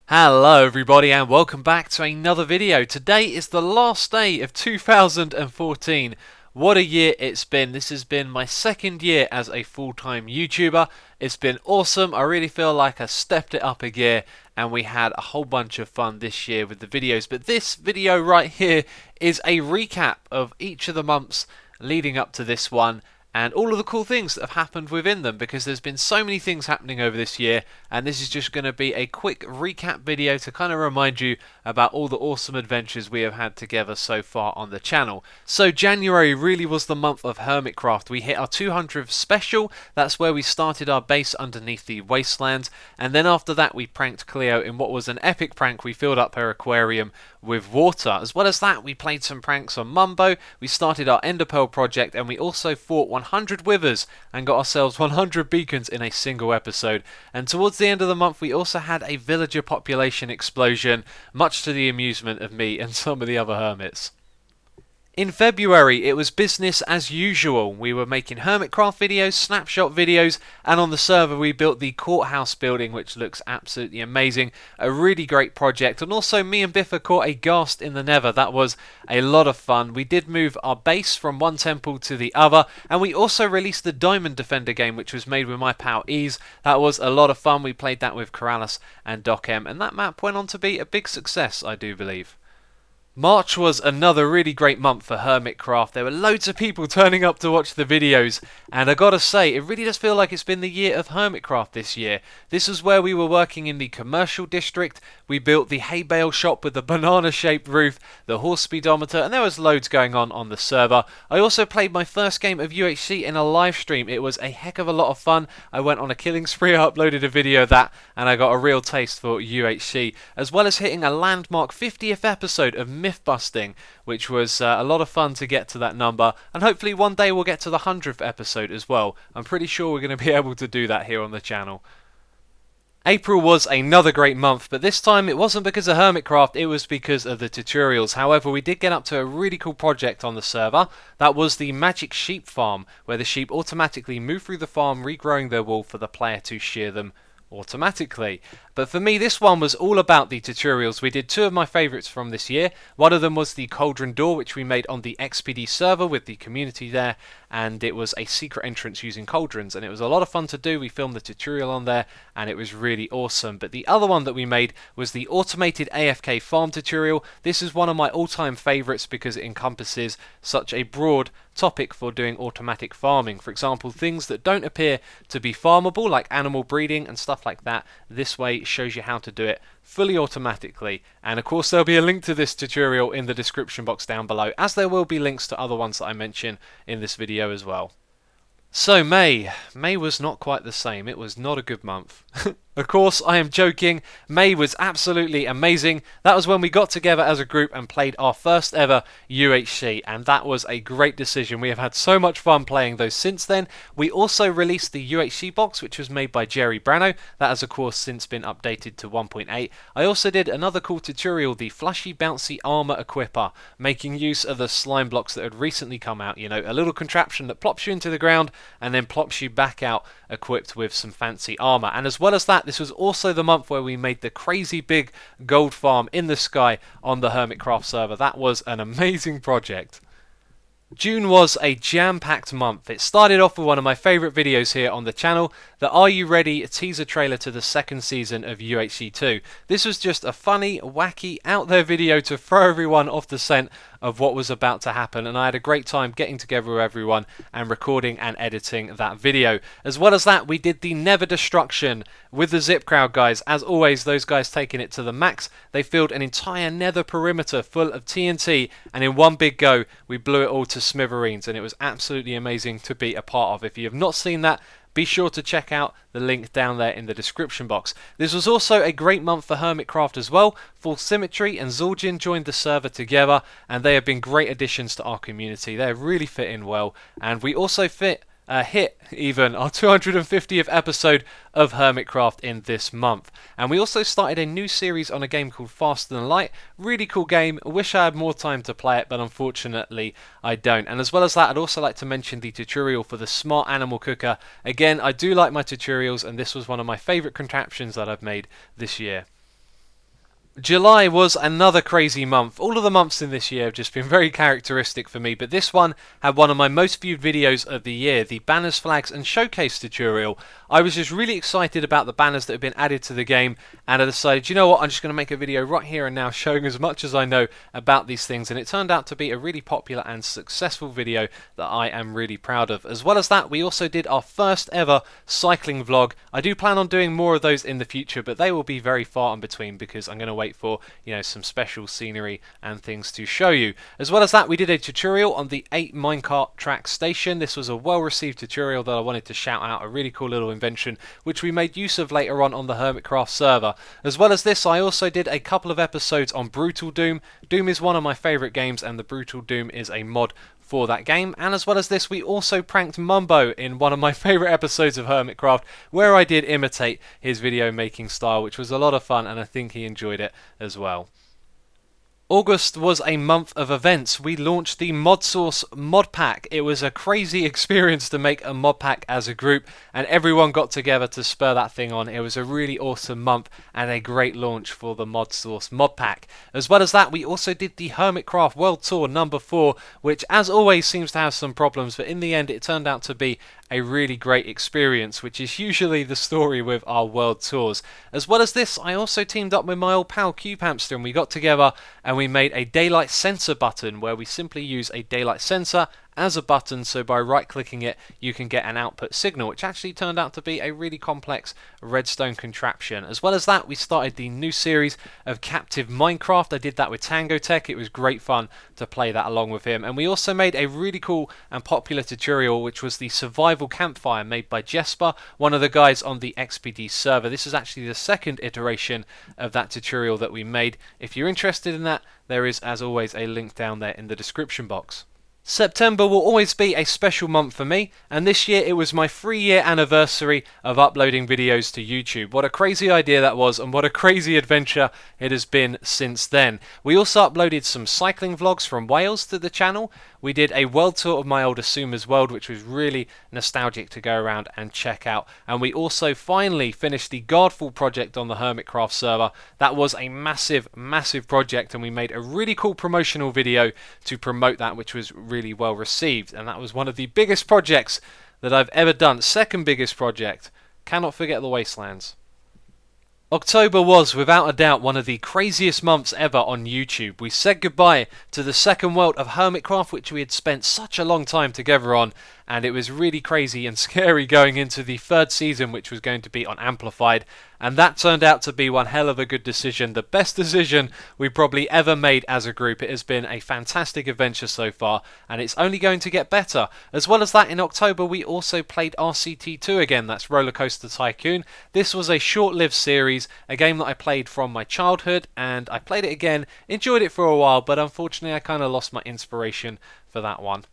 Hello everybody and welcome back to another video. Today is the last day of 2014. What a year it's been. This has been my second year as a full-time YouTuber. It's been awesome. I really feel like I stepped it up a gear and we had a whole bunch of fun this year with the videos. But this video right here is a recap of each of the months leading up to this one and all of the cool things that have happened within them, because there's been so many things happening over this year, and this is just going to be a quick recap video to kind of remind you about all the awesome adventures we have had together so far on the channel. So January really was the month of Hermitcraft. We hit our 200th special. That's where we started our base underneath the wasteland, and then after that we pranked Cleo in what was an epic prank. We filled up her aquarium with water. As well as that, we played some pranks on Mumbo, we started our Ender Pearl project, and we also fought 100 withers and got ourselves 100 beacons in a single episode. And towards the end of the month we also had a villager population explosion, much to the amusement of me and some of the other hermits. In February, it was business as usual. We were making Hermitcraft videos, snapshot videos, and on the server we built the courthouse building, which looks absolutely amazing. A really great project. And also me and Biffa caught a ghast in the Nether. That was a lot of fun. We did move our base from one temple to the other, and we also released the Diamond Defender game, which was made with my pal Ease. That was a lot of fun. We played that with Corrales and Doc M, and that map went on to be a big success, I do believe. March was another really great month for Hermitcraft. There were loads of people turning up to watch the videos, and I gotta say, it really does feel like it's been the year of Hermitcraft this year. This was where we were working in the commercial district. We built the hay bale shop with the banana-shaped roof, the horse speedometer, and there was loads going on the server. I also played my first game of UHC in a live stream. It was a heck of a lot of fun. I went on a killing spree, I uploaded a video of that, and I got a real taste for UHC, as well as hitting a landmark 50th episode of myth busting, which was a lot of fun to get to that number, and hopefully one day we'll get to the 100th episode as well. I'm pretty sure we're going to be able to do that here on the channel. April was another great month, but this time it wasn't because of Hermitcraft, it was because of the tutorials. However, we did get up to a really cool project on the server. That was the magic sheep farm, where the sheep automatically move through the farm, regrowing their wool for the player to shear them automatically. But for me, this one was all about the tutorials. We did two of my favourites from this year. One of them was the cauldron door, which we made on the XPD server with the community there, and it was a secret entrance using cauldrons, and it was a lot of fun to do. We filmed the tutorial on there and it was really awesome. But the other one that we made was the automated AFK farm tutorial. This is one of my all-time favourites because it encompasses such a broad topic for doing automatic farming. For example, things that don't appear to be farmable, like animal breeding and stuff like that. This way shows you how to do it fully automatically, and of course there'll be a link to this tutorial in the description box down below, as there will be links to other ones that I mention in this video as well. So May was not quite the same. It was not a good month. Of course, I am joking. May was absolutely amazing. That was when we got together as a group and played our first ever UHC, and that was a great decision. We have had so much fun playing those since then. We also released the UHC box, which was made by Jerry Brano. That has of course since been updated to 1.8. I also did another cool tutorial, the Flushy Bouncy Armor Equipper, making use of the slime blocks that had recently come out. You know, a little contraption that plops you into the ground and then plops you back out equipped with some fancy armor. And as well as that, this was also the month where we made the crazy big gold farm in the sky on the Hermitcraft server. That was an amazing project. June was a jam-packed month. It started off with one of my favourite videos here on the channel, the Are You Ready teaser trailer to the second season of UHC 2. This was just a funny, wacky, out there video to throw everyone off the scent of what was about to happen, and I had a great time getting together with everyone and recording and editing that video. As well as that, we did the Nether destruction with the Zip Crowd guys. As always, those guys taking it to the max. They filled an entire Nether perimeter full of TNT, and in one big go we blew it all to smithereens, and it was absolutely amazing to be a part of. If you have not seen that, be sure to check out the link down there in the description box. This was also a great month for Hermitcraft as well. Full Symmetry and Zul'jin joined the server together, and they have been great additions to our community. They're really fitting well, and we also hit even our 250th episode of Hermitcraft in this month. And we also started a new series on a game called Faster Than Light. Really cool game. I wish I had more time to play it, but unfortunately I don't. And as well as that, I'd also like to mention the tutorial for the Smart Animal Cooker. Again, I do like my tutorials, and this was one of my favourite contraptions that I've made this year. July was another crazy month. All of the months in this year have just been very characteristic for me, but this one had one of my most viewed videos of the year, the Banners, Flags and Showcase tutorial. I was just really excited about the banners that have been added to the game, and I decided, you know what, I'm just going to make a video right here and now showing as much as I know about these things, and it turned out to be a really popular and successful video that I am really proud of. As well as that, we also did our first ever cycling vlog. I do plan on doing more of those in the future, but they will be very far in between because I'm going to wait for, you know, some special scenery and things to show you. As well as that, we did a tutorial on the 8 minecart track station. This was a well received tutorial that I wanted to shout out, a really cool little invention which we made use of later on the Hermitcraft server. As well as this, I also did a couple of episodes on Brutal Doom. Doom is one of my favourite games, and the Brutal Doom is a mod for that game. And as well as this, we also pranked Mumbo in one of my favourite episodes of Hermitcraft, where I did imitate his video making style, which was a lot of fun, and I think he enjoyed it as well. August was a month of events. We launched the ModSource mod pack. It was a crazy experience to make a mod pack as a group, and everyone got together to spur that thing on. It was a really awesome month and a great launch for the ModSource mod pack. As well as that, we also did the Hermitcraft World Tour number 4, which as always seems to have some problems, but in the end it turned out to be a really great experience, which is usually the story with our world tours. As well as this, I also teamed up with my old pal Cube Hamster, and we got together and we made a daylight sensor button where we simply use a daylight sensor as a button, so by right clicking it you can get an output signal, which actually turned out to be a really complex redstone contraption. As well as that, we started the new series of Captive Minecraft. I did that with Tango Tech. It was great fun to play that along with him, and we also made a really cool and popular tutorial which was the survival campfire made by Jesper, one of the guys on the XPD server. This is actually the second iteration of that tutorial that we made. If you're interested in that, there is as always a link down there in the description box. September will always be a special month for me, and this year it was my 3-year anniversary of uploading videos to YouTube. What a crazy idea that was, and what a crazy adventure it has been since then. We also uploaded some cycling vlogs from Wales to the channel. We did a world tour of my old Asuma's world, which was really nostalgic to go around and check out. And we also finally finished the Guardfall project on the Hermitcraft server. That was a massive, massive project, and we made a really cool promotional video to promote that, which was really well received. And that was one of the biggest projects that I've ever done. Second biggest project. Cannot forget the Wastelands. October was, without a doubt, one of the craziest months ever on YouTube. We said goodbye to the second world of Hermitcraft, which we had spent such a long time together on, and it was really crazy and scary going into the third season, which was going to be on Amplified, and that turned out to be one hell of a good decision. The best decision we probably ever made as a group. It has been a fantastic adventure so far, and it's only going to get better. As well as that, in October we also played RCT2 again, that's Roller Coaster Tycoon. This was a short-lived series, a game that I played from my childhood, and I played it again, enjoyed it for a while, but unfortunately I kind of lost my inspiration for that one.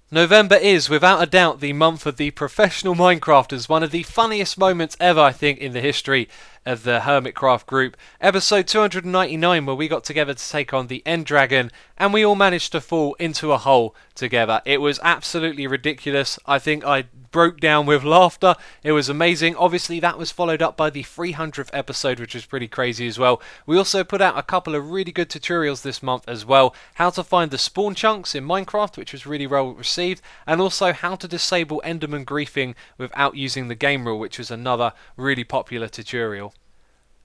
November is, without a doubt, the month of the professional Minecrafters, one of the funniest moments ever, I think, in the history of the Hermitcraft group. Episode 299, where we got together to take on the End Dragon, and we all managed to fall into a hole together. It was absolutely ridiculous. I think I broke down with laughter. It was amazing. Obviously, that was followed up by the 300th episode, which was pretty crazy as well. We also put out a couple of really good tutorials this month as well. How to find the spawn chunks in Minecraft, which was really well received, and also how to disable Enderman griefing without using the game rule, which was another really popular tutorial.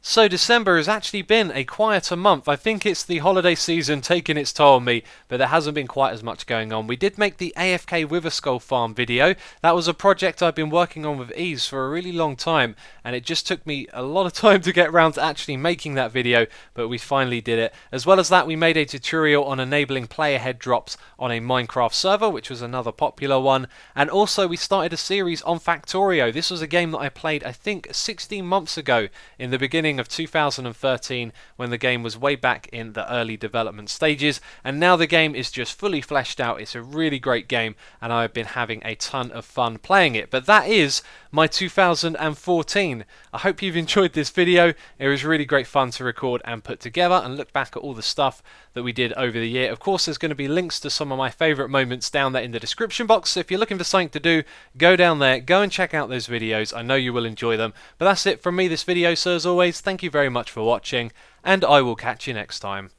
So December has actually been a quieter month. I think it's the holiday season taking its toll on me, but there hasn't been quite as much going on. We did make the AFK Witherskull farm video. That was a project I've been working on with ease for a really long time, and it just took me a lot of time to get around to actually making that video, but we finally did it. As well as that, we made a tutorial on enabling player head drops on a Minecraft server, which was another popular one, and also we started a series on Factorio. This was a game that I played, I think, 16 months ago in the beginning of 2013, when the game was way back in the early development stages, and now the game is just fully fleshed out. It's a really great game, and I've been having a ton of fun playing it. But that is my 2014. I hope you've enjoyed this video. It was really great fun to record and put together and look back at all the stuff that we did over the year. Of course, there's going to be links to some of my favourite moments down there in the description box, so if you're looking for something to do, go down there, go and check out those videos. I know you will enjoy them. But that's it from me this video, so as always, thank you very much for watching, and I will catch you next time.